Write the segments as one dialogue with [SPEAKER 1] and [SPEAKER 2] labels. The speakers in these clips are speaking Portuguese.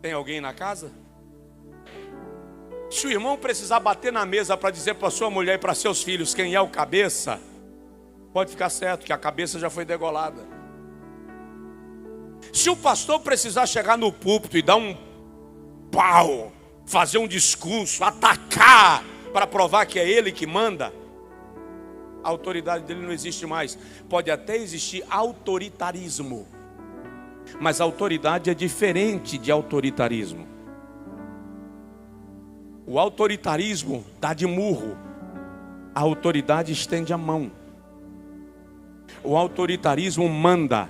[SPEAKER 1] Tem alguém na casa? Se o irmão precisar bater na mesa para dizer para sua mulher e para seus filhos quem é o cabeça, pode ficar certo que a cabeça já foi degolada. Se o pastor precisar chegar no púlpito e dar um pau, fazer um discurso, atacar para provar que é ele que manda, a autoridade dele não existe mais. Pode até existir autoritarismo, mas autoridade é diferente de autoritarismo. O autoritarismo dá de murro, a autoridade estende a mão. O autoritarismo manda,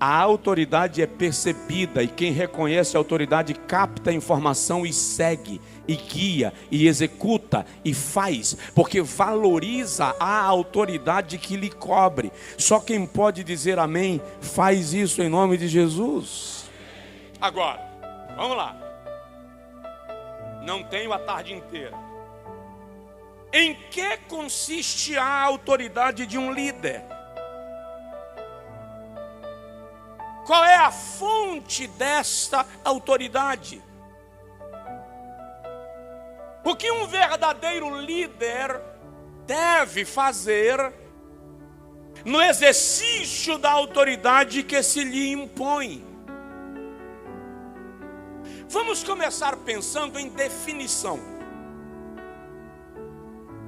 [SPEAKER 1] a autoridade é percebida, e quem reconhece a autoridade capta a informação e segue, e guia, e executa, e faz, porque valoriza a autoridade que lhe cobre. Só quem pode dizer amém, faz isso em nome de Jesus. Agora, vamos lá. Não tenho a tarde inteira. Em que consiste a autoridade de um líder? Qual é a fonte desta autoridade? O que um verdadeiro líder deve fazer no exercício da autoridade que se lhe impõe? Vamos começar pensando em definição.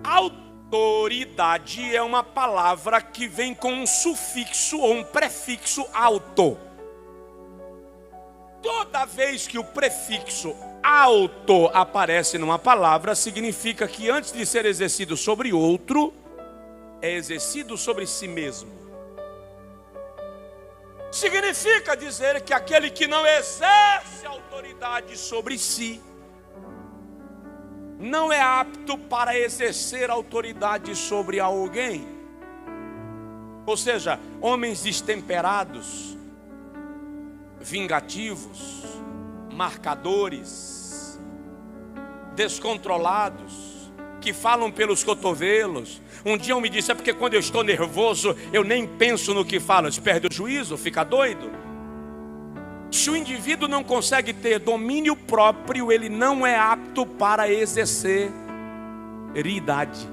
[SPEAKER 1] Autoridade é uma palavra que vem com um sufixo ou um prefixo auto. Toda vez que o prefixo auto aparece numa palavra, significa que antes de ser exercido sobre outro, é exercido sobre si mesmo. Significa dizer que aquele que não exerce autoridade sobre si, não é apto para exercer autoridade sobre alguém. Ou seja, homens destemperados, vingativos, marcadores, descontrolados, que falam pelos cotovelos. Um dia um me disse, é porque quando eu estou nervoso, eu nem penso no que falo. Você perde o juízo, fica doido. Se o indivíduo não consegue ter domínio próprio, ele não é apto para exercer idade.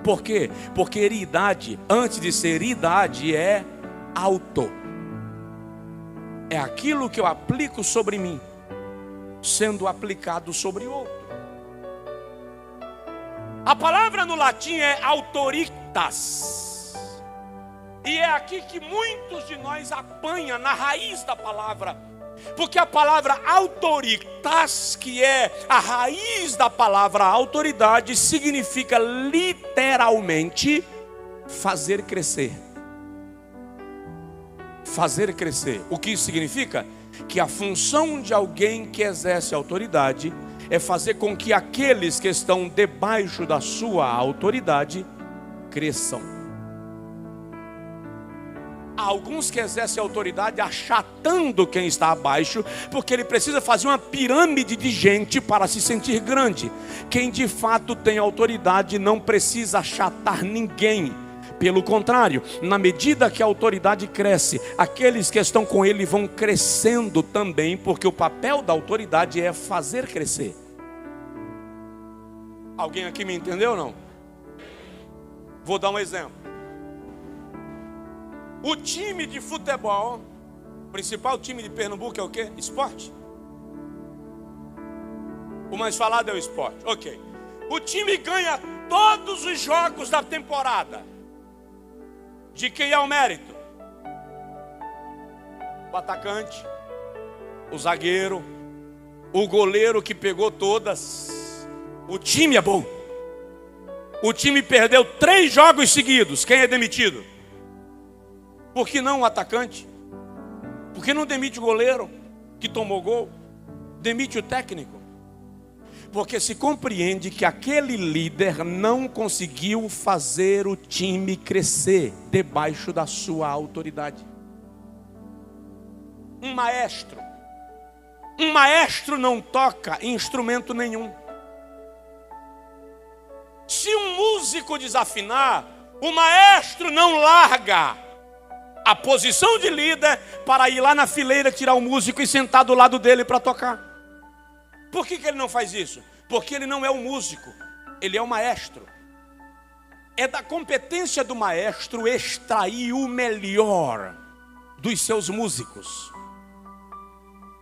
[SPEAKER 1] Por quê? Porque idade, antes de ser idade, é auto. É aquilo que eu aplico sobre mim, sendo aplicado sobre outro. A palavra no latim é autoritas. E é aqui que muitos de nós apanham na raiz da palavra. Porque a palavra autoritas, que é a raiz da palavra autoridade, significa literalmente fazer crescer. Fazer crescer. O que isso significa? Que a função de alguém que exerce autoridade é fazer com que aqueles que estão debaixo da sua autoridade cresçam. Há alguns que exercem autoridade achatando quem está abaixo, porque ele precisa fazer uma pirâmide de gente para se sentir grande. Quem de fato tem autoridade não precisa achatar ninguém. Pelo contrário, na medida que a autoridade cresce, aqueles que estão com ele vão crescendo também, porque o papel da autoridade é fazer crescer. Alguém aqui me entendeu ou não? Vou dar um exemplo. O time de futebol, o principal time de Pernambuco é o quê? Esporte. O mais falado é o esporte. Ok. O time ganha todos os jogos da temporada. De quem é o mérito? O atacante, o zagueiro, o goleiro que pegou todas. O time é bom. O time perdeu 3 jogos seguidos. Quem é demitido? Por que não o atacante? Por que não demite o goleiro que tomou gol? Demite o técnico. Porque se compreende que aquele líder não conseguiu fazer o time crescer debaixo da sua autoridade. Um maestro não toca instrumento nenhum. Se um músico desafinar, o maestro não larga a posição de líder para ir lá na fileira tirar o músico e sentar do lado dele para tocar. Por que ele não faz isso? Porque ele não é o músico, ele é o maestro. É da competência do maestro extrair o melhor dos seus músicos.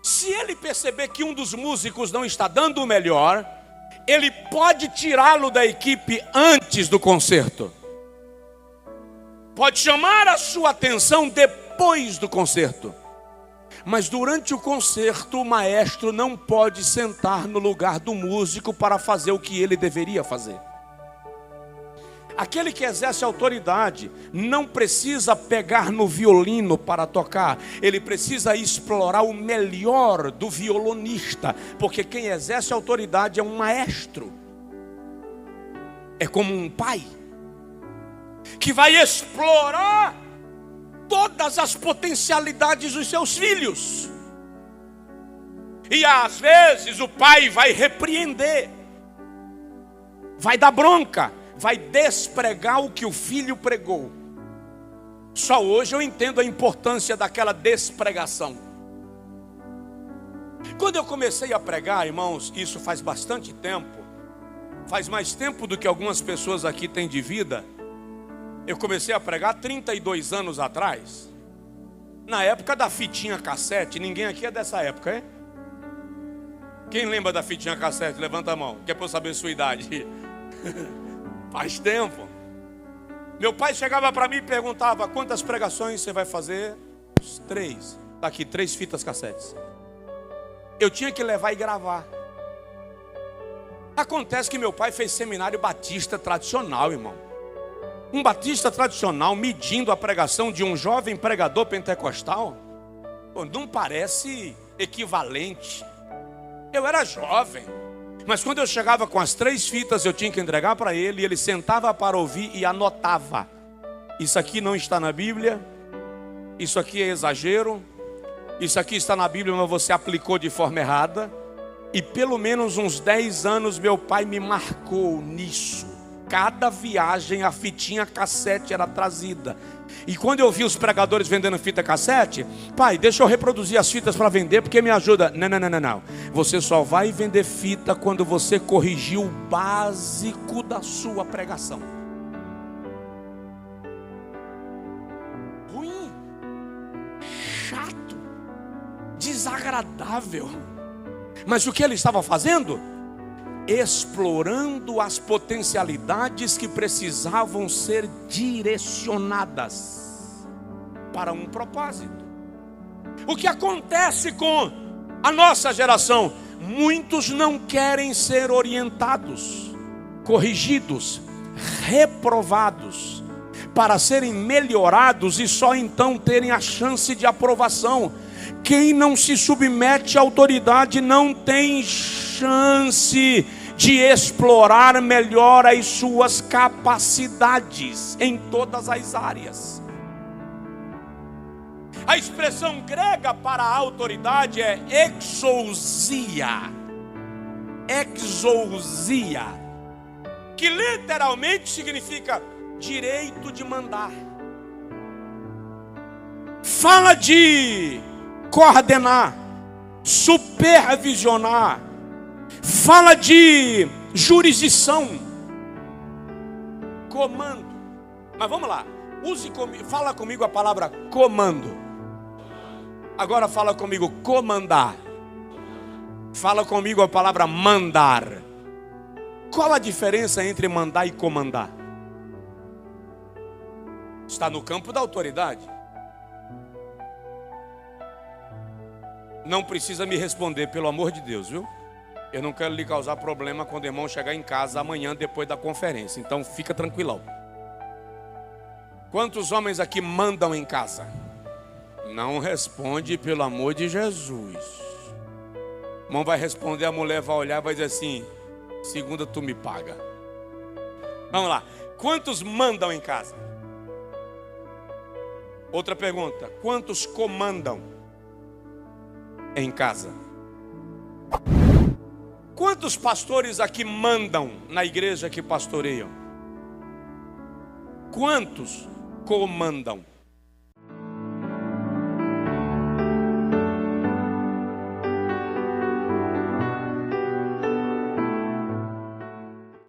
[SPEAKER 1] Se ele perceber que um dos músicos não está dando o melhor, ele pode tirá-lo da equipe antes do concerto. Pode chamar a sua atenção depois do concerto. Mas durante o concerto, o maestro não pode sentar no lugar do músico para fazer o que ele deveria fazer. Aquele que exerce autoridade não precisa pegar no violino para tocar. Ele precisa explorar o melhor do violonista. Porque quem exerce autoridade é um maestro. É como um pai que vai explorar todas as potencialidades dos seus filhos. E às vezes o pai vai repreender, vai dar bronca, vai despregar o que o filho pregou. Só hoje eu entendo a importância daquela despregação. Quando eu comecei a pregar, irmãos, isso faz bastante tempo, faz mais tempo do que algumas pessoas aqui têm de vida. Eu comecei a pregar 32 anos atrás, na época da fitinha cassete. Ninguém aqui é dessa época, é? Quem lembra da fitinha cassete? Levanta a mão, que é para eu saber a sua idade. Faz tempo. Meu pai chegava para mim e perguntava: quantas pregações você vai fazer? 3. Está aqui, 3 fitas cassetes. Eu tinha que levar e gravar. Acontece que meu pai fez seminário batista tradicional, irmão. Um batista tradicional medindo a pregação de um jovem pregador pentecostal, pô, não parece equivalente. Eu era jovem, mas quando eu chegava com as 3 fitas, eu tinha que entregar para ele, e ele sentava para ouvir e anotava: isso aqui não está na Bíblia, isso aqui é exagero, isso aqui está na Bíblia, mas você aplicou de forma errada. E pelo menos uns 10 anos meu pai me marcou nisso. Cada viagem a fitinha cassete era trazida. E quando eu vi os pregadores vendendo fita cassete: pai, deixa eu reproduzir as fitas para vender, porque me ajuda. Não. Você só vai vender fita quando você corrigir o básico da sua pregação. Ruim, chato, desagradável. Mas o que ele estava fazendo? Explorando as potencialidades que precisavam ser direcionadas para um propósito. O que acontece com a nossa geração? Muitos não querem ser orientados, corrigidos, reprovados, para serem melhorados e só então terem a chance de aprovação. Quem não se submete à autoridade não tem chance de explorar melhor as suas capacidades em todas as áreas. A expressão grega para a autoridade é exousia. Exousia, que literalmente significa direito de mandar. Fala de coordenar, supervisionar, fala de jurisdição, comando. Mas vamos lá, fala comigo a palavra comando. Agora fala comigo comandar. Fala comigo a palavra mandar. Qual a diferença entre mandar e comandar? Está no campo da autoridade. Não precisa me responder, pelo amor de Deus, viu? Eu não quero lhe causar problema quando o irmão chegar em casa amanhã depois da conferência. Então fica tranquilão. Quantos homens aqui mandam em casa? Não responde, pelo amor de Jesus. O irmão vai responder, a mulher vai olhar e vai dizer assim: segunda tu me paga. Vamos lá. Quantos mandam em casa? Outra pergunta: quantos comandam em casa? Quantos pastores aqui mandam na igreja que pastoreiam? Quantos comandam?